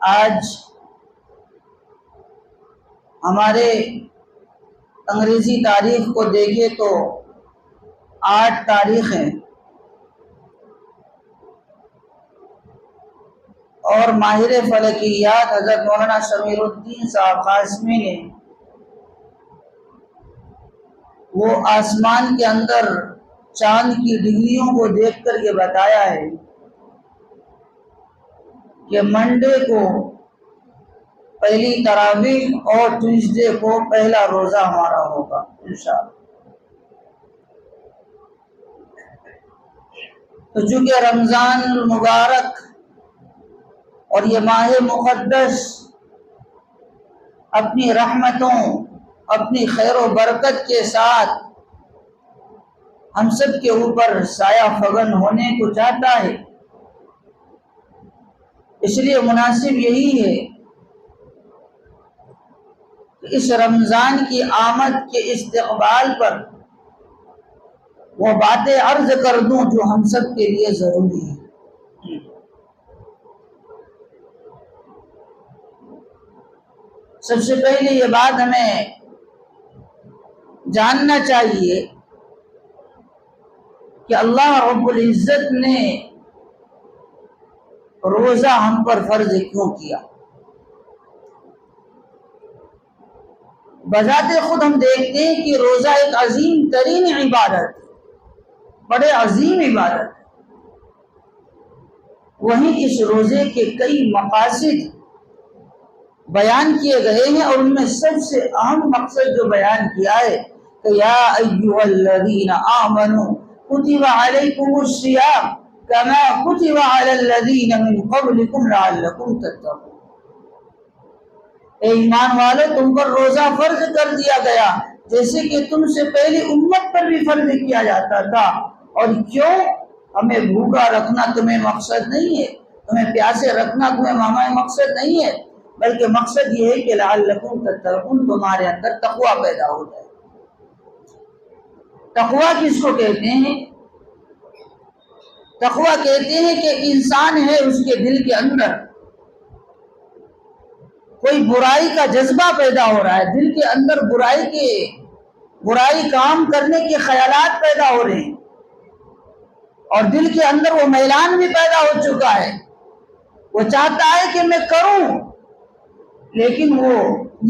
آج ہمارے انگریزی تاریخ کو دیکھیں تو 8 تاریخ ہیں، اور ماہر فلکیات حضرت مولانا شمیر الدین صاحب قاسمی نے وہ آسمان کے اندر چاند کی ڈگریوں کو دیکھ کر یہ بتایا ہے کہ منڈے کو پہلی تراویح اور ٹیوزڈے کو پہلا روزہ ہمارا ہوگا انشاءاللہ۔ تو چونکہ رمضان المبارک اور یہ ماہ مقدس اپنی رحمتوں، اپنی خیر و برکت کے ساتھ ہم سب کے اوپر سایہ فگن ہونے کو چاہتا ہے، اس لیے مناسب یہی ہے کہ اس رمضان کی آمد کے استقبال پر وہ باتیں عرض کر دوں جو ہم سب کے لیے ضروری ہے۔ سب سے پہلے یہ بات ہمیں جاننا چاہیے کہ اللہ رب العزت نے روزہ ہم پر فرض کیوں کیا۔ بذات خود ہم دیکھتے ہیں کہ روزہ ایک عظیم ترین عبادت، بڑے عظیم عبادت، وہیں اس روزے کے کئی مقاصد بیان کیے گئے ہیں، اور ان میں سب سے اہم مقصد جو بیان کیا ہے کہ یا ایھا الذین آمنوا کتب علیکم الصیام کما کتب علی الذین من قبلکم لعلکم تتقون۔ اے ایمان والو، تم پر روزہ فرض کر دیا گیا جیسے کہ تم سے پہلی امت پر بھی فرض کیا جاتا تھا۔ اور کیوں؟ ہمیں بھوکا رکھنا تمہیں مقصد نہیں ہے، تمہیں پیاسے رکھنا تمہیں مقصد نہیں ہے، بلکہ مقصد یہ ہے کہ لعلکم تتقون، تمہارے اندر تقوی پیدا ہو جائے۔ تقوی کس کو کہتے ہیں؟ تقوی کہتے ہیں کہ انسان ہے، اس کے دل کے اندر کوئی برائی کا جذبہ پیدا ہو رہا ہے، دل کے اندر برائی کام کرنے کے خیالات پیدا ہو رہے ہیں، اور دل کے اندر وہ میلان بھی پیدا ہو چکا ہے، وہ چاہتا ہے کہ میں کروں، لیکن وہ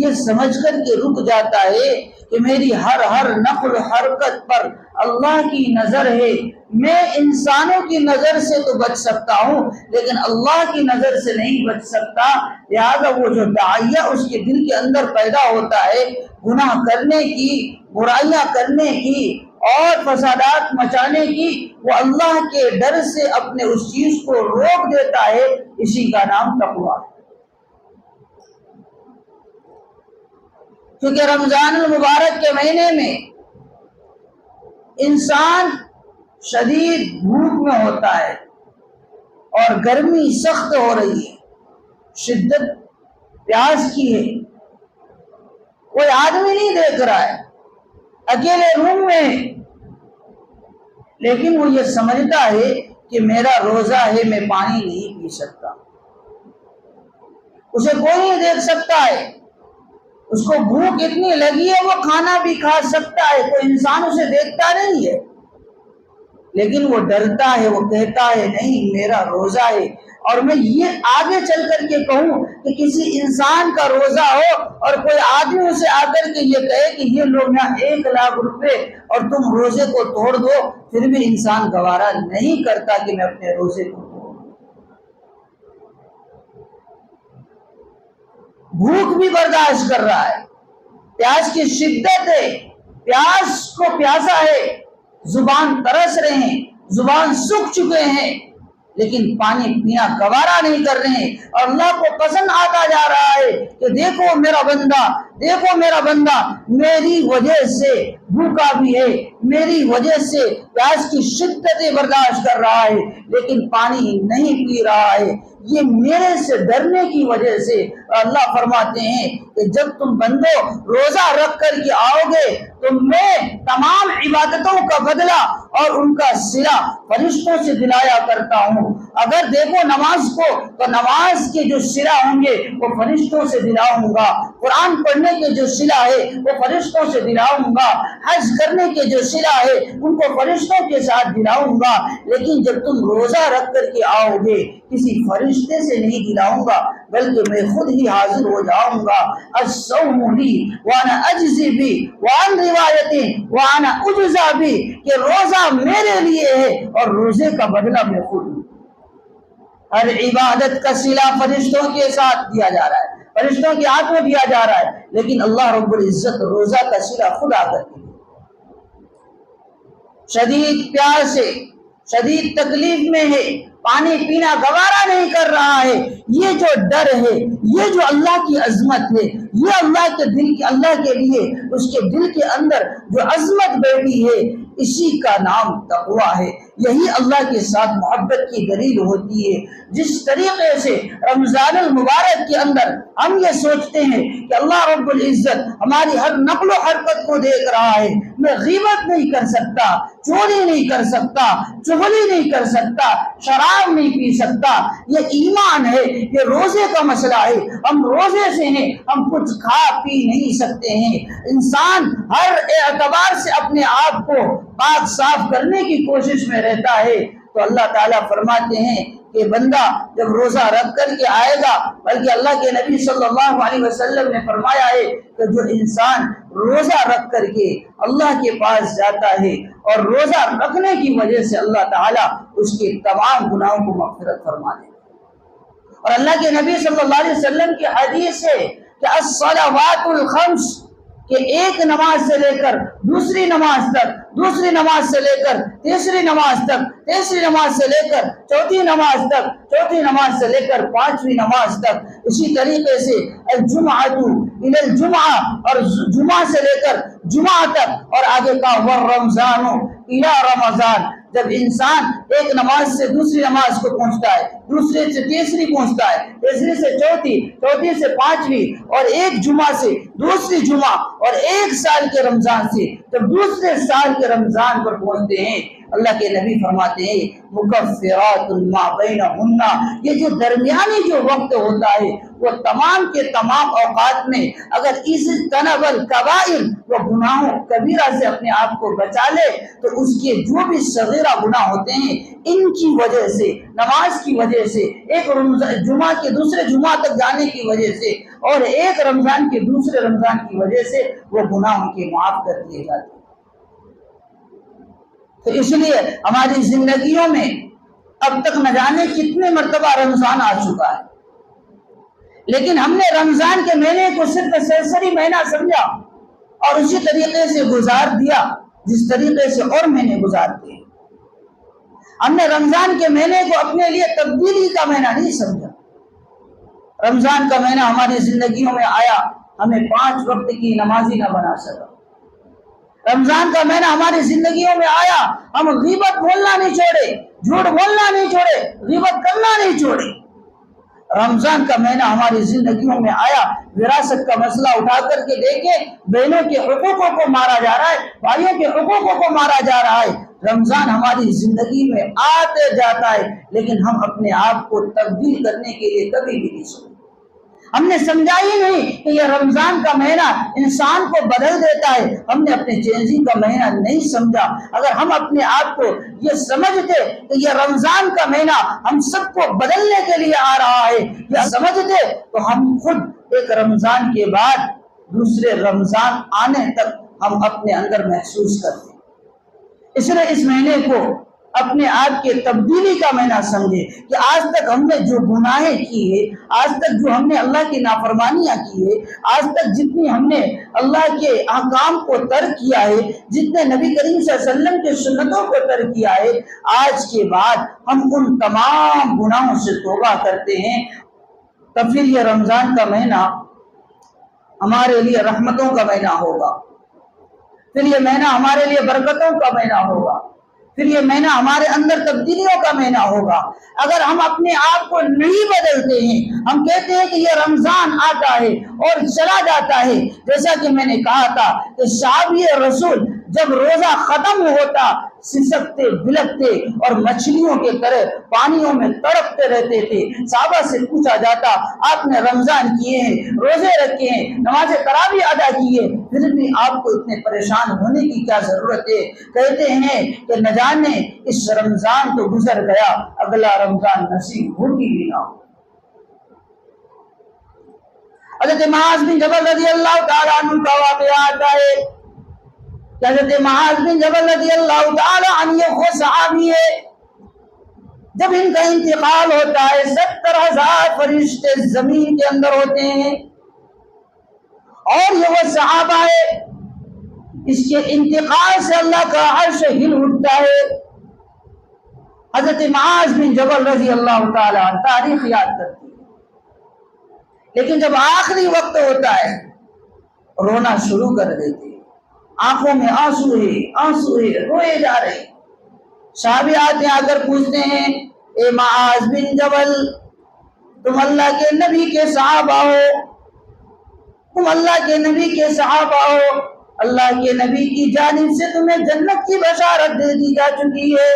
یہ سمجھ کر کے رک جاتا ہے کہ میری ہر نقل حرکت پر اللہ کی نظر ہے، میں انسانوں کی نظر سے تو بچ سکتا ہوں لیکن اللہ کی نظر سے نہیں بچ سکتا۔ لہذا وہ جو داعیہ اس کے دل کے اندر پیدا ہوتا ہے گناہ کرنے کی، برائیاں کرنے کی اور فسادات مچانے کی، وہ اللہ کے ڈر سے اپنے اس چیز کو روک دیتا ہے، اسی کا نام تقویٰ ہے۔ کیونکہ رمضان المبارک کے مہینے میں انسان شدید بھوک میں ہوتا ہے اور گرمی سخت ہو رہی ہے، شدت پیاس کی ہے، کوئی آدمی نہیں دیکھ رہا ہے، اکیلے روم میں ہے، لیکن وہ یہ سمجھتا ہے کہ میرا روزہ ہے، میں پانی نہیں پی سکتا، اسے کوئی نہیں دیکھ سکتا ہے، اس کو بھوک اتنی لگی ہے وہ کھانا بھی کھا سکتا ہے، کوئی انسان اسے دیکھتا نہیں ہے، لیکن وہ ڈرتا ہے، وہ کہتا ہے نہیں میرا روزہ ہے۔ اور میں یہ آگے چل کر کے کہوں کہ کسی انسان کا روزہ ہو اور کوئی آدمی اسے آ کر کے یہ کہے کہ یہ لوگ یہاں 1,00,000 روپے اور تم روزے کو توڑ دو، پھر بھی انسان گوارا نہیں کرتا کہ میں اپنے روزے کو توڑوں۔ بھوک بھی برداشت کر رہا ہے، پیاس کی شدت ہے، پیاس کو پیاسا ہے، زبان ترس رہے ہیں، زبان سوکھ چکے ہیں، لیکن پانی پینا گوارا نہیں کر رہے ہیں، اور اللہ کو پسند آتا جا رہا ہے کہ دیکھو میرا بندہ، دیکھو میرا بندہ میری وجہ سے بھوکا بھی ہے، میری وجہ سے پیاس کی شدتیں برداشت کر رہا ہے، لیکن پانی نہیں پی رہا ہے۔ یہ میرے سے ڈرنے کی وجہ سے۔ اللہ فرماتے ہیں کہ جب تم بندو روزہ رکھ کر کے آؤ گے تو میں تمام عبادتوں کا بدلہ اور ان کا صلہ فرشتوں سے دلایا کرتا ہوں۔ اگر دیکھو نماز کو تو نماز کے جو صلہ ہوں گے وہ فرشتوں سے دلاؤں گا، قرآن پڑھنے کے جو صلہ ہے وہ فرشتوں سے دلاؤں گا، حج کرنے کے جو صلہ ہے ان کو فرشتوں کے ساتھ دلاؤں گا۔ لیکن جب تم روزہ رکھ کر کے آؤ گے کسی فرشتے سے نہیں دلاؤں گا بلکہ میں خود ہی حاضر ہو جاؤں گا۔ الصوم لی وانا اجزی بھی وان روایتیں وانا اجزا بھی، کہ روزہ میرے لیے ہے اور روزے کا بدلہ میں خود ہوں۔ ہر عبادت کا صلہ فرشتوں کے ساتھ دیا جا رہا ہے، فرشتوں کے ہاتھ میں دیا جا رہا ہے، لیکن اللہ رب العزت روزہ کا صلہ خود آ کر کے شدید پیاس سے، شدید تکلیف میں ہے، پانی پینا گوارا نہیں کر رہا ہے، یہ جو ڈر ہے، یہ جو اللہ کی عظمت ہے، یہ اللہ کے لیے اس کے دل کے اندر جو عظمت بیٹھی ہے، اسی کا نام تقویٰ ہے۔ یہی اللہ کے ساتھ محبت کی دلیل ہوتی ہے۔ جس طریقے سے رمضان المبارک کے اندر ہم یہ سوچتے ہیں کہ اللہ رب العزت ہماری ہر نقل و حرکت کو دیکھ رہا ہے، میں غیبت نہیں کر سکتا، چوری نہیں کر سکتا، چغلی نہیں کر سکتا، شراب نہیں پی سکتا، یہ ایمان ہے، یہ روزے کا مسئلہ ہے، ہم روزے سے ہیں، ہم کچھ کھا پی نہیں سکتے ہیں۔ انسان ہر اعتبار سے اپنے آپ کو پاک صاف کرنے کی کوشش میں رہتا ہے، تو اللہ تعالیٰ فرماتے ہیں کہ بندہ جب روزہ رکھ کر کے آئے گا، بلکہ اللہ کے نبی صلی اللہ علیہ وسلم نے فرمایا ہے کہ جو انسان روزہ رکھ کر کے اللہ کے پاس جاتا ہے اور روزہ رکھنے کی وجہ سے اللہ تعالیٰ اس کے تمام گناہوں کو مغفرت فرما دے۔ اور اللہ کے نبی صلی اللہ علیہ وسلم کی حدیث ہے کہ الصلوات الخمس، کہ ایک نماز سے لے کر دوسری نماز تک، دوسری نماز سے لے کر تیسری نماز تک، تیسری نماز سے لے کر چوتھی نماز تک، چوتھی نماز سے لے کر پانچویں نماز تک، اسی طریقے سے الجمعۃ الی الجمعہ، اور جمعہ سے لے کر جمعہ تک، اور آگے کا والرمضان الی رمضان۔ جب انسان ایک نماز سے دوسری نماز کو پہنچتا ہے، دوسرے سے تیسری پہنچتا ہے، تیسری سے چوتھی، چوتھی سے پانچویں، اور ایک جمعہ سے دوسری جمعہ، اور ایک سال کے رمضان سے جب دوسرے سال کے رمضان پر پہنچتے ہیں، اللہ کے نبی فرماتے ہیں مکفرات ما بینہن، یہ جو درمیانی جو وقت ہوتا ہے وہ تمام کے تمام اوقات میں اگر اجتنب الکبائر، وہ گناہوں کبیرہ سے اپنے آپ کو بچا لے تو اس کے جو بھی صغیرہ گناہ ہوتے ہیں ان کی وجہ سے، نماز کی وجہ سے، ایک جمعہ کے دوسرے جمعہ تک جانے کی وجہ سے، اور ایک رمضان کے دوسرے رمضان کی وجہ سے وہ گناہ ان کے معاف کر دیے جاتے ہیں۔ تو اس لیے ہماری زندگیوں میں اب تک نہ جانے کتنے مرتبہ رمضان آ چکا ہے، لیکن ہم نے رمضان کے مہینے کو صرف سرسری مہینہ سمجھا اور اسی طریقے سے گزار دیا جس طریقے سے اور مہینے گزارتے ہیں۔ ہم نے رمضان کے مہینے کو اپنے لیے تبدیلی کا مہینہ نہیں سمجھا۔ رمضان کا مہینہ ہماری زندگیوں میں آیا، ہمیں 5 وقت کی نمازی نہ بنا سکا۔ رمضان کا مہینہ ہماری زندگیوں میں آیا، ہم غیبت بولنا نہیں چھوڑے، جھوٹ بولنا نہیں چھوڑے، غیبت کرنا نہیں چھوڑے۔ رمضان کا مہینہ ہماری زندگیوں میں آیا، وراثت کا مسئلہ اٹھا کر کے دیکھیں، بہنوں کے حقوقوں کو مارا جا رہا ہے، بھائیوں کے حقوقوں کو مارا جا رہا ہے۔ رمضان ہماری زندگی میں آتے جاتا ہے، لیکن ہم اپنے آپ کو تبدیل کرنے کے لیے کبھی بھی نہیں سوچتے۔ ہم نے سمجھا ہی نہیں کہ یہ رمضان کا مہینہ انسان کو بدل دیتا ہے، ہم نے اپنے چینجنگ کا مہینہ نہیں سمجھا۔ اگر ہم اپنے آپ کو یہ سمجھتے کہ یہ رمضان کا مہینہ ہم سب کو بدلنے کے لیے آ رہا ہے، یہ سمجھتے تو ہم خود ایک رمضان کے بعد دوسرے رمضان آنے تک ہم اپنے اندر محسوس کرتے۔ اس لیے اس مہینے کو اپنے آپ کے تبدیلی کا مہینہ سمجھے کہ آج تک ہم نے جو گناہیں کی ہے، آج تک جو ہم نے اللہ کی نافرمانیاں کی ہے، آج تک جتنی ہم نے اللہ کے احکام کو ترک کیا ہے، جتنے نبی کریم صلی اللہ علیہ وسلم کے سنتوں کو ترک کیا ہے، آج کے بعد ہم ان تمام گناہوں سے توبہ کرتے ہیں، تو پھر یہ رمضان کا مہینہ ہمارے لیے رحمتوں کا مہینہ ہوگا، پھر یہ مہینہ ہمارے لیے برکتوں کا مہینہ ہوگا، پھر یہ مہینہ ہمارے اندر تبدیلیوں کا مہینہ ہوگا۔ اگر ہم اپنے آپ کو نہیں بدلتے ہیں، ہم کہتے ہیں کہ یہ رمضان آتا ہے اور چلا جاتا ہے، جیسا کہ میں نے کہا تھا کہ صحابی رسول جب روزہ ختم ہوتا سسکتے بلکتے اور مچھلیوں کے طرح پانیوں میں تڑپتے رہتے تھے۔ صحابہ سے پوچھا جاتا آپ نے رمضان کیے ہیں، روزے رکھے ہیں، نماز تراویح ادا کیے، پھر بھی آپ کو اتنے پریشان ہونے کی کیا ضرورت ہے؟ کہتے ہیں کہ نہ جانے اس رمضان تو گزر گیا، اگلا رمضان نصیب ہوگی بھی نہ ہو۔ حضرت معاذ بن جبل رضی اللہ تعالیٰ عنہ کا واقعہ آتا ہے کہ حضرت معاذ بن جبل رضی اللہ تعالیٰ عنہ یہ خود صحابی ہے، جب ان کا انتقال ہوتا ہے 70,000 فرشتے زمین کے اندر ہوتے ہیں اور یہ وہ صحابہ ہے، اس کے انتقال سے اللہ کا عرش ہل اٹھتا ہے۔ حضرت معاذ بن جبل رضی اللہ تعالیٰ عنہ تاریخ یاد کرتی ہے، لیکن جب آخری وقت ہوتا ہے رونا شروع کر دیتے، آنکھوں میں آنسو ہے، روئے جا رہے۔ صحابی آتے ہیں، آ کر پوچھتے ہیں اے معاذ بن جبل، تم اللہ کے نبی کے صحابہ ہو، تم اللہ کے نبی کے صحابہ ہو، اللہ کے نبی کی جانب سے تمہیں جنت کی بشارت دے دی جا چکی ہے۔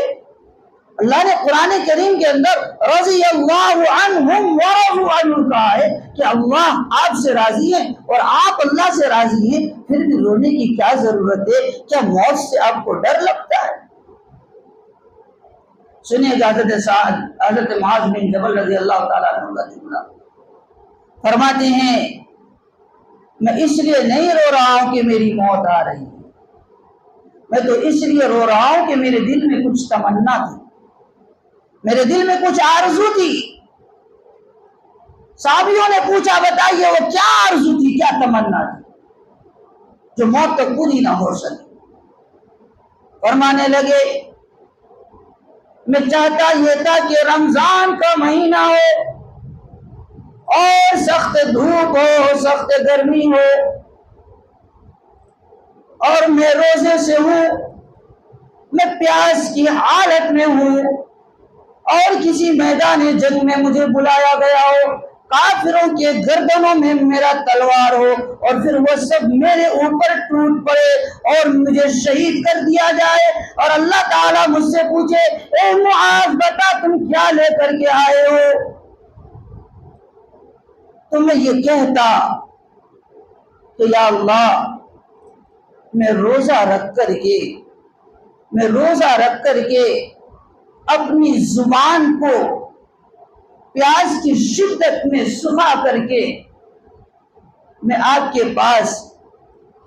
اللہ نے قرآن کریم کے اندر رضی اللہ عنہم ورضوا عنہ کہا ہے کہ اللہ آپ سے راضی ہے اور آپ اللہ سے راضی ہیں، پھر بھی رونے کی کیا ضرورت ہے؟ کیا موت سے آپ کو ڈر لگتا ہے؟ سنیے حضرت معاذ بن جبل رضی اللہ تعالیٰ عنہ کا جملہ، فرماتے ہیں میں اس لیے نہیں رو رہا ہوں کہ میری موت آ رہی ہے، میں تو اس لیے رو رہا ہوں کہ میرے دل میں کچھ تمنا تھی، میرے دل میں کچھ آرزو تھی۔ صحابیوں نے پوچھا بتائیے وہ کیا آرزو تھی، کیا تمنا تھی جو موت تک پوری نہ ہو سکی؟ فرمانے لگے میں چاہتا یہ تھا کہ رمضان کا مہینہ ہو اور سخت دھوپ ہو، سخت گرمی ہو، اور میں روزے سے ہوں، میں پیاس کی حالت میں ہوں اور کسی میدان جنگ میں مجھے بلایا گیا ہو، کافروں کے گردنوں میں میرا تلوار ہو اور پھر وہ سب میرے اوپر ٹوٹ پڑے اور مجھے شہید کر دیا جائے، اور اللہ تعالیٰ مجھ سے پوچھے اے معاذ بتا تم کیا لے کر کے آئے ہو، تو میں یہ کہتا کہ یا اللہ میں روزہ رکھ کر کے اپنی زبان کو پیاس کی شدت میں سکھا کر کے میں آپ کے پاس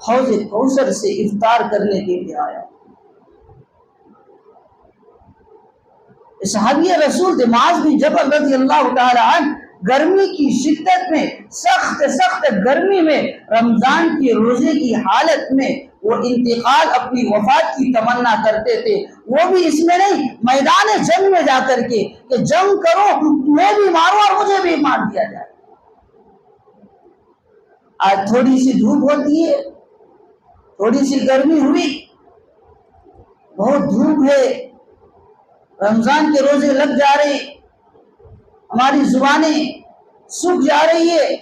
حوض کوثر سے افطار کرنے کے لیے آیا۔ صحابی رسول معاذ بن جبل رضی اللہ تعالی عنہ گرمی کی شدت میں، سخت گرمی میں، رمضان کی روزے کی حالت میں وہ انتقال اپنی وفات کی تمنا کرتے تھے، وہ بھی اس میں نہیں، میدان جنگ میں جا کر کے کہ جنگ کرو میں بھی ماروں اور مجھے بھی مار دیا جائے۔ آج تھوڑی سی دھوپ ہوتی ہے، تھوڑی سی گرمی ہوئی، بہت دھوپ ہے، رمضان کے روزے لگ جا رہے، ہماری زبانیں سوکھ جا رہی ہے،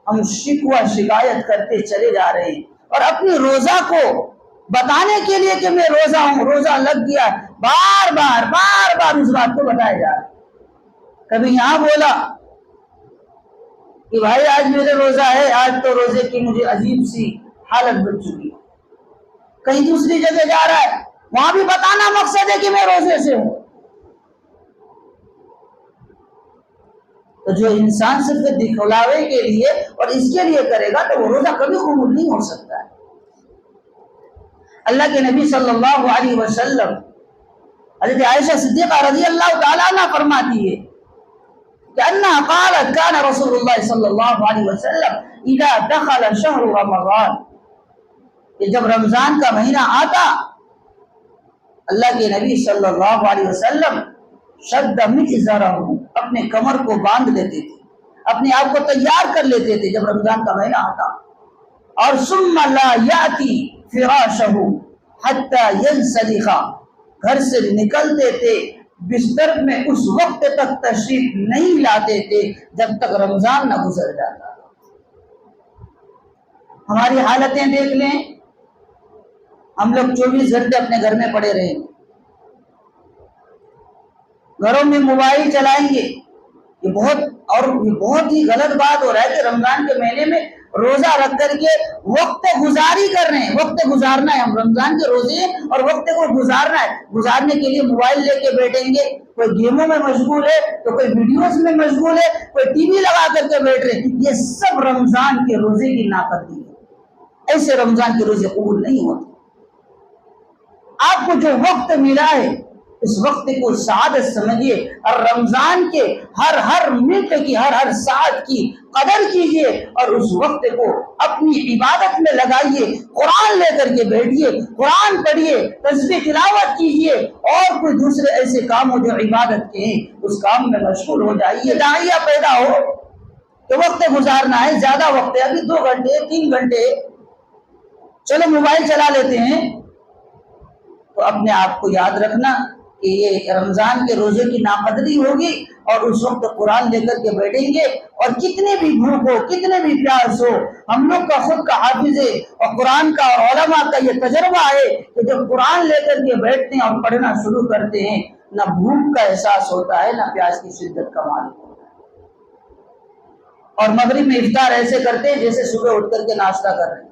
ہم شکوہ شکایت کرتے چلے جا رہے ہیں، اور اپنی روزہ کو بتانے کے لیے کہ میں روزہ ہوں، روزہ لگ گیا، بار بار اس بات کو بتایا جا رہا ہے۔ کبھی یہاں بولا کہ بھائی آج میرے روزہ ہے، آج تو روزے کی مجھے عجیب سی حالت بن چکی، کہیں دوسری جگہ جا رہا ہے، وہاں بھی بتانا مقصد ہے کہ میں روزے سے ہوں۔ تو جو انسان صرف دکھلاوے کے لیے اور اس کے لیے کرے گا تو وہ روزہ کبھی قبول نہیں ہو سکتا ہے۔ اللہ کے نبی صلی اللہ علیہ وسلم حضرت عائشہ صدیقہ رضی اللہ تعالیٰ عنہ فرماتی ہے کہ انہا قالت کان رسول اللہ صلی اللہ علیہ وسلم اذا دخل شہر رمضان، کہ جب رمضان کا مہینہ آتا اللہ کے نبی صلی اللہ علیہ وسلم شد مئزرہ، اپنے کمر کو باندھ لیتے تھے، اپنے آپ کو تیار کر لیتے تھے جب رمضان کا مہینہ آتا، اور ثم لا یاتی فراشہ حتی ینسلخ، گھر سے نکلتے تھے بستر میں اس وقت تک تشریف نہیں لاتے تھے جب تک رمضان نہ گزر جاتا۔ ہماری حالتیں دیکھ لیں، ہم لوگ 24 گھنٹے اپنے گھر میں پڑے رہیں گے، گھروں میں موبائل چلائیں گے۔ یہ بہت ہی غلط بات ہو رہا ہے کہ رمضان کے مہینے میں روزہ رکھ کر کے وقت گزاری کر رہے ہیں۔ وقت گزارنا ہے، ہم رمضان کے روزے ہیں اور وقت کو گزارنا ہے، گزارنے کے لیے موبائل لے کے بیٹھیں گے، کوئی گیموں میں مشغول ہے تو کوئی ویڈیوز میں مشغول ہے، کوئی ٹی وی لگا کر کے بیٹھ رہے ہیں۔ یہ سب رمضان کے روزے کی ناقدری ہے، ایسے رمضان کے روزے قبول نہیں ہوتے۔ آپ کو جو وقت ملا ہے اس وقت کو سعادت سمجھیے اور رمضان کے ہر منٹ کی ہر ساعت کی قدر کیجیے اور اس وقت کو اپنی عبادت میں لگائیے۔ قرآن لے کر کے بیٹھیے، قرآن پڑھیے، تسبیح تلاوت کیجیے اور کوئی دوسرے ایسے کام ہو جو عبادت کے ہیں اس کام میں مشغول ہو جائیے۔ داعیہ پیدا ہو کہ وقت گزارنا ہے، زیادہ وقت ہے، ابھی 2 گھنٹے 3 گھنٹے، چلو موبائل چلا لیتے ہیں، تو اپنے آپ کو یاد رکھنا کہ یہ رمضان کے روزے کی ناقدری ہوگی اور اس وقت قرآن لے کر کے بیٹھیں گے اور کتنے بھی بھوک ہو، کتنے بھی پیاس ہو، ہم لوگ کا خود کا حافظ ہے اور قرآن کا اور علماء کا یہ تجربہ ہے کہ جب قرآن لے کر کے بیٹھتے ہیں اور پڑھنا شروع کرتے ہیں نہ بھوک کا احساس ہوتا ہے نہ پیاس کی شدت کا معلوم ہوتا ہے۔ اور مغرب میں افطار ایسے کرتے ہیں جیسے صبح اٹھ کر کے ناشتہ کر رہے ہیں۔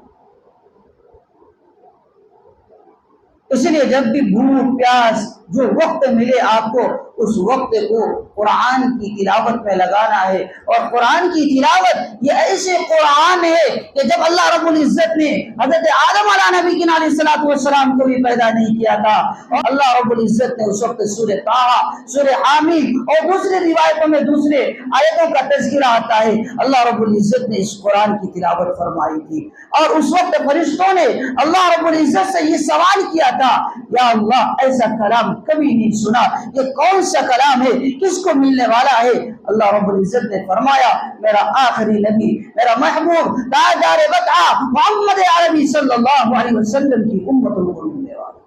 اس لیے جب بھی بھوک پیاس جو وقت ملے آپ کو اس وقت کو قرآن کی تلاوت میں لگانا ہے۔ اور قرآن کی تلاوت یہ ایسے قرآن ہے کہ جب اللہ رب العزت نے حضرت آدم علیہ نبی کی علیہ الصلوۃ والسلام کو بھی پیدا نہیں کیا تھا اور اللہ رب العزت نے اس وقت سورہ طٰہٰ، سورہ حامیم اور دوسرے روایتوں میں دوسرے آیتوں کا تذکرہ آتا ہے، اللہ رب العزت نے اس قرآن کی تلاوت فرمائی تھی اور اس وقت فرشتوں نے اللہ رب العزت سے یہ سوال کیا تھا، یا اللہ ایسا کلام کبھی نہیں سنا، یہ کون سا کلام ہے، کس کو ملنے والا ہے؟ اللہ رب العزت نے فرمایا میرا آخری نبی، میرا محبوب تاجدار بقع محمد عربی صلی اللہ علیہ وسلم کی امت کو ملنے والا۔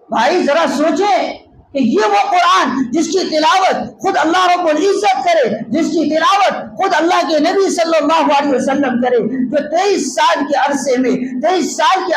بھائی ذرا سوچیں کہ یہ وہ قرآن جس کی تلاوت خود اللہ رب العزت کرے، جس کی تلاوت خود اللہ کے نبی صلی اللہ علیہ وسلم کرے، جو 23 سال کے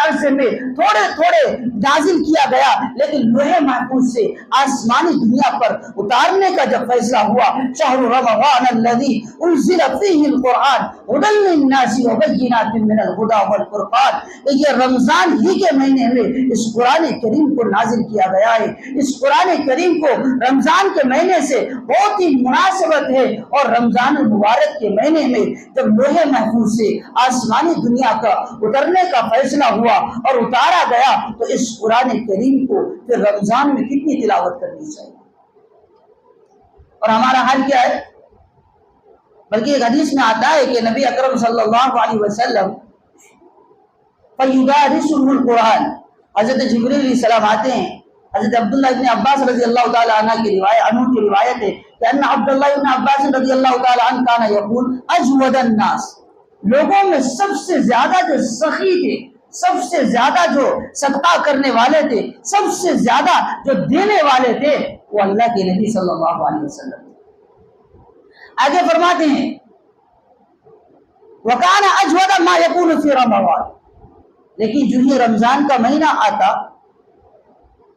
عرصے میں تھوڑے تھوڑے نازل کیا گیا، لیکن لوح محفوظ سے آسمانی دنیا پر اتارنے کا جب فیصلہ ہوا، شہر رمضان الذی انزل فیہ القرآن ھدی للناس وبینات من الہدی والفرقان، یہ رمضان ہی کے مہینے میں اس قرآن کریم کو نازل کیا گیا ہے۔ اس قرآن کریم کو رمضان کے مہینے سے بہت ہی مناسبت ہے اور رمضان المبارک کے مہینے میں جب لوح محفوظ سے آسمانی دنیا کا اترنے کا فیصلہ ہوا اور اتارا گیا تو اس قرآن کریم کو پھر رمضان میں کتنی تلاوت کرنی چاہیے۔ اور ہمارا حال کیا ہے؟ بلکہ ایک حدیث میں آتا ہے کہ نبی اکرم صلی اللہ علیہ وسلم فَيُدَارِسُهُ الْقُرْآنِ، حضرت جبریل علیہ السلام آتے ہیں۔ حضرت عبداللہ ابن عباس رضی اللہ تعالی عنہ کی روایت ہے کہ ان عبداللہ ابن عباس رضی اللہ تعالی عنہ کانا یقول اجود الناس، لوگوں میں سب سے زیادہ جو سخی تھے، سب سے زیادہ جو صدقہ کرنے والے تھے، سب سے زیادہ جو دینے والے تھے وہ اللہ کے نبی صلی اللہ علیہ وسلم تھے۔ آگے فرماتے ہیں وَكَانَ أَجْوَدَ مَا يَكُونُ فِي رَمَضَانَ، لیکن جو یہ رمضان کا مہینہ آتا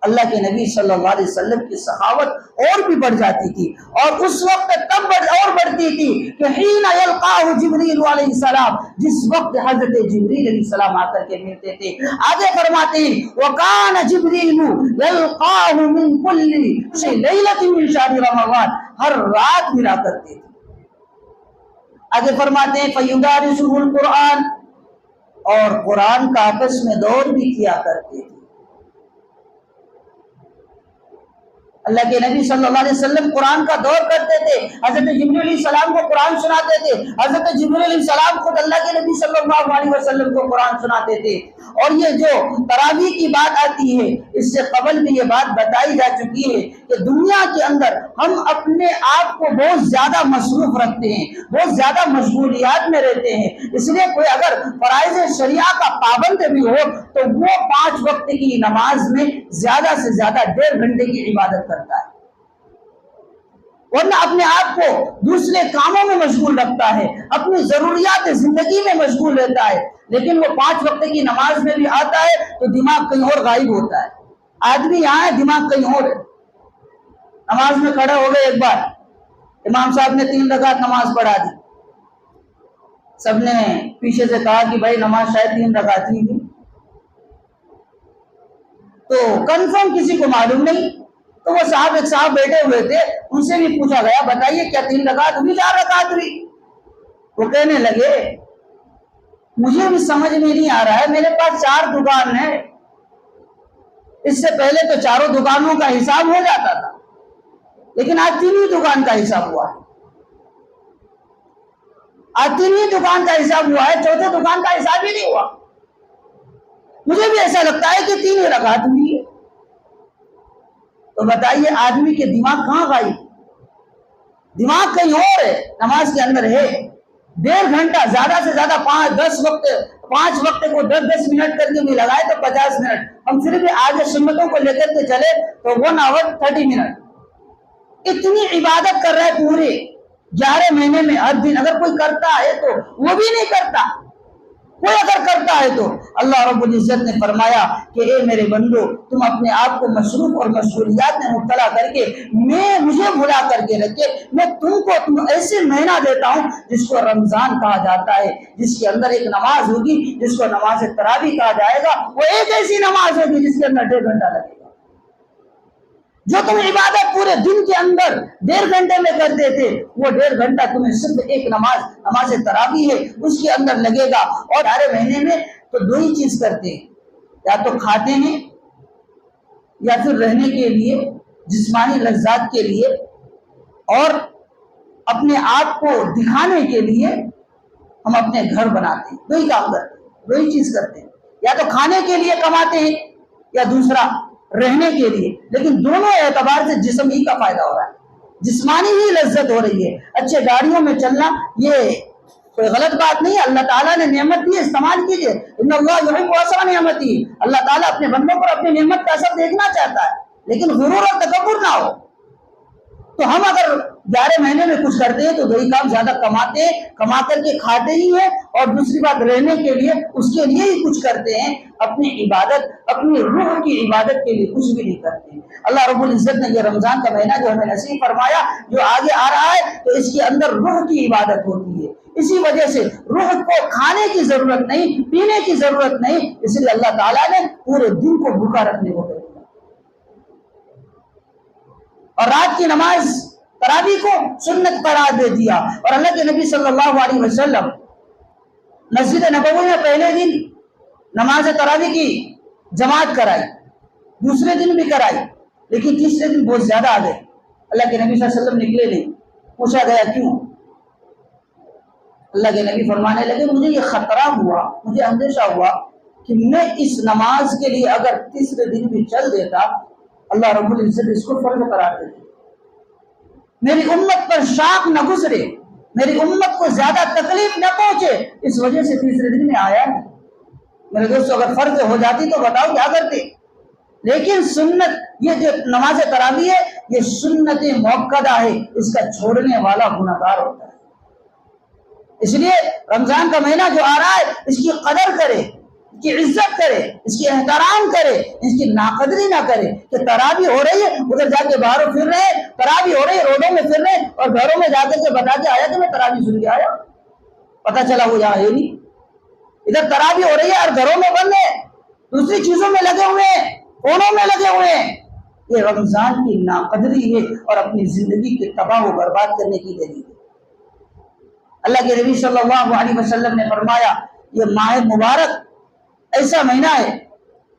اللہ کے نبی صلی اللہ علیہ وسلم کی سخاوت اور بھی بڑھ جاتی تھی اور اس وقت تب اور بڑھتی تھی کہ حین یلقاہ جبریل علیہ السلام، جس وقت حضرت جبریل علیہ السلام آ کر کے ملتے تھے۔ آگے فرماتے ہیں وَكَانَ جِبْرِيلُ يَلْقَاهُ مِنْ كُلِّ لَيْلَةٍ مِنْ شَهْرِ رَمَضَانَ، ہر رات ملا کرتے تھے۔ آگے فرماتے ہیں فَيُدَارِسُهُ الْقُرْآنَ، اور قرآن کا آپس میں دور بھی کیا کرتے تھے۔ اللہ کے نبی صلی اللہ علیہ وسلم قرآن کا دور کرتے تھے، حضرت جبرائیل علیہ السلام کو قرآن سناتے تھے، حضرت جبرائیل علیہ السلام خود اللہ کے نبی صلی اللہ علیہ وسلم کو قرآن سناتے تھے۔ اور یہ جو تراویح کی بات آتی ہے، اس سے قبل بھی یہ بات بتائی جا چکی ہے کہ دنیا کے اندر ہم اپنے آپ کو بہت زیادہ مصروف رکھتے ہیں، بہت زیادہ مشغولیات میں رہتے ہیں، اس لیے کوئی اگر فرائض شریعہ کا پابند بھی ہو تو وہ 5 وقت کی نماز میں زیادہ سے زیادہ 1.5 گھنٹے کی عبادت کرتا ہے، ورنہ اپنے آپ کو دوسرے کاموں میں مشغول رکھتا ہے، اپنی ضروریات زندگی میں مشغول رہتا ہے، لیکن وہ 5 وقت کی نماز میں بھی آتا ہے تو دماغ کہیں اور غائب ہوتا ہے۔ آدمی یہاں ہے، دماغ کہیں اور ہے۔ نماز میں کھڑے ہو گئے، ایک بار امام صاحب نے 3 رکعت نماز پڑھا دی، سب نے پیچھے سے کہا کہ بھائی نماز شاید 3 رکعت ہی تھی، تو کنفرم کسی کو معلوم نہیں، تو وہ ایک صاحب بیٹھے ہوئے تھے، ان سے بھی پوچھا گیا بتائیے کیا 3 رکعت ہوئی 4 رکعت ہوئی؟ وہ کہنے لگے مجھے بھی سمجھ میں نہیں آ رہا ہے، میرے پاس 4 دکان ہے، اس سے پہلے تو 4 دکانوں کا حساب ہو جاتا تھا، لیکن آج 3 ہی دکان کا حساب ہوا ہے، آج 3 ہی دکان کا حساب ہوا ہے، 4تھے دکان کا حساب ہی نہیں ہوا۔ مجھے بھی ایسا لگتا ہے کہ 3 ہی رکعت ہوئی ہے۔ تو بتائیے آدمی کے دماغ کہاں غائب؟ دماغ کہیں اور ہے، نماز کے اندر ہے۔ 1.5 گھنٹہ زیادہ سے زیادہ 5 وقت کو 10 منٹ کر کے بھی لگائے تو 50 منٹ، ہم صرف آج سنتوں کو لے کر کے چلے تو 1 آور 30 منٹ، اتنی عبادت کر رہے ہیں پورے 11 مہینے میں ہر دن۔ اگر کوئی کرتا ہے تو وہ بھی نہیں کرتا، کوئی اگر کرتا ہے تو اللہ رب العزت نے فرمایا کہ اے میرے بندو تم اپنے آپ کو مصروف اور مشغولیات میں مبتلا کر کے مجھے بھلا کر کے رکھے، میں تم کو ایسے مہینہ دیتا ہوں جس کو رمضان کہا جاتا ہے، جس کے اندر ایک نماز ہوگی جس کو نماز تراویح کہا جائے گا، وہ ایک ایسی نماز ہوگی جس کے اندر 1.5 گھنٹہ لگے گا۔ جو تم عبادت پورے دن کے اندر 1.5 گھنٹے میں کرتے تھے، وہ 1.5 گھنٹہ تمہیں صرف ایک نماز تراویح ہے اس کے اندر لگے گا۔ اور 11 مہینے میں تو 2 ہی چیز کرتے ہیں، یا تو کھاتے ہیں یا پھر رہنے کے لیے، جسمانی لذات کے لیے، اور اپنے آپ کو دکھانے کے لیے ہم اپنے گھر بناتے ہیں۔ 2 ہی کام کرتے ہیں، 2 ہی چیز کرتے ہیں، یا تو کھانے کے لیے کماتے ہیں یا دوسرا رہنے کے لیے، لیکن دونوں اعتبار سے جسم ہی کا فائدہ ہو رہا ہے، جسمانی ہی لذت ہو رہی ہے۔ اچھے گاڑیوں میں چلنا یہ کوئی غلط بات نہیں ہے، اللہ تعالیٰ نے نعمت دی، استعمال کیجئے، ان اللہ یحب اثر نعمتی، اللہ تعالیٰ اپنے بندوں پر اپنی نعمت کا اثر دیکھنا چاہتا ہے، لیکن غرور اور تکبر نہ ہو۔ تو ہم اگر 11 مہینے میں کچھ کرتے ہیں تو 2 ہی کام زیادہ کماتے ہیں، کما کر کے کھاتے ہی ہیں، اور دوسری بات رہنے کے لیے اس کے لیے ہی کچھ کرتے ہیں، اپنی عبادت، اپنی روح کی عبادت کے لیے کچھ بھی نہیں کرتے۔ اللہ رب العزت نے یہ رمضان کا مہینہ جو ہمیں نصیب فرمایا، جو آگے آ رہا ہے، تو اس کے اندر روح کی عبادت ہوتی ہے، اسی وجہ سے روح کو کھانے کی ضرورت نہیں، پینے کی ضرورت نہیں، اس لیے اللہ تعالیٰ نے پورے دن کو بھوکا رکھنے کو کہا، اور رات کی نماز تراویح کو سنت قرار دے دیا۔ اور اللہ کے نبی صلی اللہ علیہ وسلم مسجد نبوی میں پہلے دن نماز تراویح کی جماعت کرائی، دوسرے دن بھی کرائی، لیکن تیسرے دن بہت زیادہ آ گئے، اللہ کے نبی صلی اللہ علیہ وسلم نکلے نہیں، پوچھا گیا کیوں؟ اللہ کے نبی فرمانے لگے مجھے یہ خطرہ ہوا، مجھے اندیشہ ہوا کہ میں اس نماز کے لیے اگر تیسرے دن بھی چل دیتا، اللہ رب العزت اس کو فرض قرار دیتے، میری امت پر شاق نہ گزرے، میری امت کو زیادہ تکلیف نہ پہنچے، اس وجہ سے تیسرے دن میں آیا نہیں۔ میرے دوستو اگر فرض ہو جاتی تو بتاؤ کیا کرتے؟ لیکن سنت، یہ جو نماز تراویح ہے یہ سنت موقدہ ہے، اس کا چھوڑنے والا گنہگار ہوتا ہے۔ اس لیے رمضان کا مہینہ جو آ رہا ہے اس کی قدر کرے، اس کی عزت کرے، اس کی احترام کرے، اس کی ناقدری نہ کرے کہ تراویح ہو رہی ہے ادھر جا کے باہر پھر رہے ہیں، تراویح ہو رہی ہے روڈوں میں پھر رہے ہیں، اور گھروں میں جا کے بتا کے آیا کہ میں تراویح سن کے آیا، پتہ چلا وہ یہاں ہے نہیں، ادھر تراویح ہو رہی ہے اور گھروں میں بند ہے، دوسری چیزوں میں لگے ہوئے ہیں، فونوں میں لگے ہوئے ہیں۔ یہ رمضان کی ناقدری ہے اور اپنی زندگی کے تباہ و برباد کرنے کی دلیل ہے۔ اللہ کے نبی صلی اللہ علیہ وسلم نے فرمایا یہ ماہ مبارک ایسا مہینہ ہے،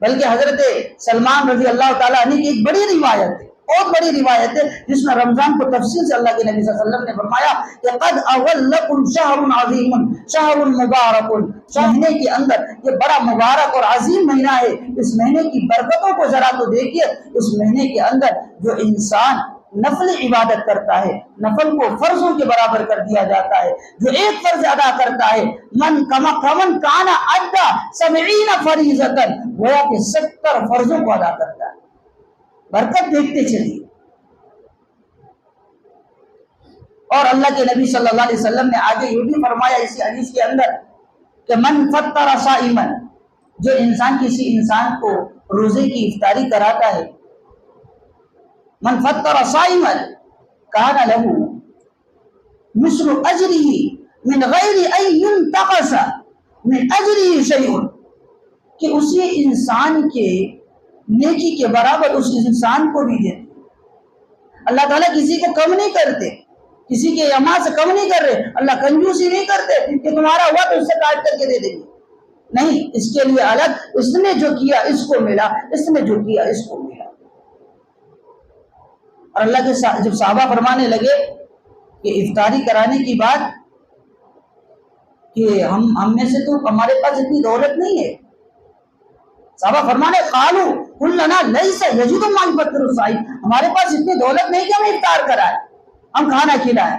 بلکہ حضرت سلمان رضی اللہ تعالیٰ عنہ کی ایک بڑی روایت ہے بہت بڑی روایت ہے جس میں رمضان کو تفصیل سے اللہ کے نبی صلی اللہ علیہ وسلم نے فرمایا کہ قد اغلکم شہر عظیم شہر مبارک، مہینے کے اندر یہ بڑا مبارک اور عظیم مہینہ ہے، اس مہینے کی برکتوں کو ذرا تو دیکھیے۔ اس مہینے کے اندر جو انسان نفل عبادت کرتا ہے، نفل کو فرضوں کے برابر کر دیا جاتا ہے، جو ایک فرض ادا کرتا ہے من کان ادا 70 فریضۃ، گویا کہ 70 فرضوں کو ادا کرتا ہے۔ برکت دیکھتے چلیے۔ اور اللہ کے نبی صلی اللہ علیہ وسلم نے آگے یہ بھی فرمایا اسی حدیث کے اندر کہ من فطر صائما، جو انسان کسی انسان کو روزے کی افطاری کراتا ہے، من فطر صائما کان له مثل اجره من غیر ان ينتقص من اجره شیء، کہ اسی انسان کے نیکی کے برابر اس انسان کو بھی دیتے۔ اللہ تعالیٰ کسی کو کم نہیں کرتے، کسی کے یما سے کم نہیں کر رہے، اللہ کنجوسی نہیں کرتے کہ تمہارا ہوا تو اس سے کاٹ کر کے دے دیں گے، نہیں، اس کے لیے الگ، اس نے جو کیا اس کو ملا، اس نے جو کیا اس کو ملا۔ اور اللہ کے جب صحابہ فرمانے لگے کہ افطاری کرانے کی بات کہ ہم میں سے تو ہمارے پاس اتنی دولت نہیں ہے، صحابہ فرمانے قالو کلنا لیس یجد ما یفطر الصائم، ہمارے پاس اتنی دولت نہیں کہ ہمیں افطار کرائے، ہم کھانا کھلائیں،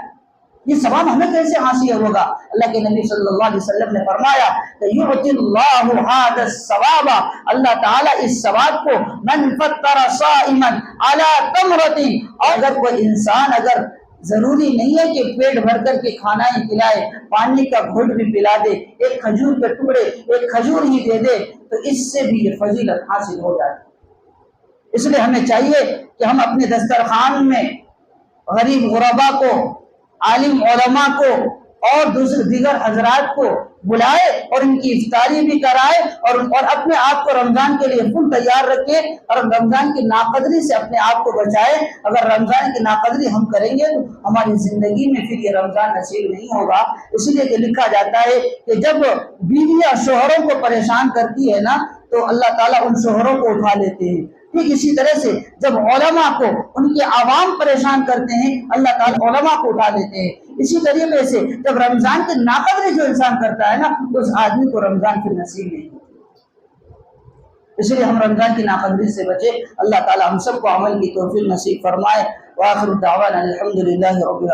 یہ ثواب ہمیں کیسے حاصل ہوگا؟ اللہ کے نبی صلی اللہ علیہ وسلم نے فرمایا کہ یعطی اللہ ھذا الثواب، اللہ تعالیٰ اس ثواب کو من فطر صائما علی تمرۃ، اور اگر کوئی انسان اگر ضروری نہیں ہے کہ پیٹ بھر کر کے کھانا ہی کھلائے، پانی کا گھونٹ بھی پلا دے، ایک کھجور کے ٹکڑے ایک کھجور ہی دے دے، تو اس سے بھی یہ فضیلت حاصل ہو جاتی ہے۔ اس لیے ہمیں چاہیے کہ ہم اپنے دسترخوان میں غریب غربا کو، عالم علماء کو اور دوسرے دیگر حضرات کو بلائے اور ان کی افطاری بھی کرائے، اور اپنے آپ کو رمضان کے لیے فل تیار رکھے اور رمضان کی ناقدری سے اپنے آپ کو بچائے۔ اگر رمضان کی ناقدری ہم کریں گے تو ہماری زندگی میں پھر یہ رمضان نصیب نہیں ہوگا۔ اس لیے کہ لکھا جاتا ہے کہ جب بیویاں شوہروں کو پریشان کرتی ہے نا تو اللہ تعالیٰ ان شوہروں کو اٹھا لیتے ہیں۔ ٹھیک اسی طرح سے جب علماء کو ان کے عوام پریشان کرتے ہیں اللہ تعالیٰ علماء کو اٹھا لیتے ہیں۔ اسی طریقے سے جب رمضان کی ناقدری جو انسان کرتا ہے نا اس آدمی کو رمضان کی نصیب نہیں ہوتی۔ اس لیے ہم رمضان کی ناقدری سے بچے، اللہ تعالیٰ ہم سب کو عمل کی توفیق نصیب فرمائے۔ وآخر دعوانا الحمدللہ رب العالمین۔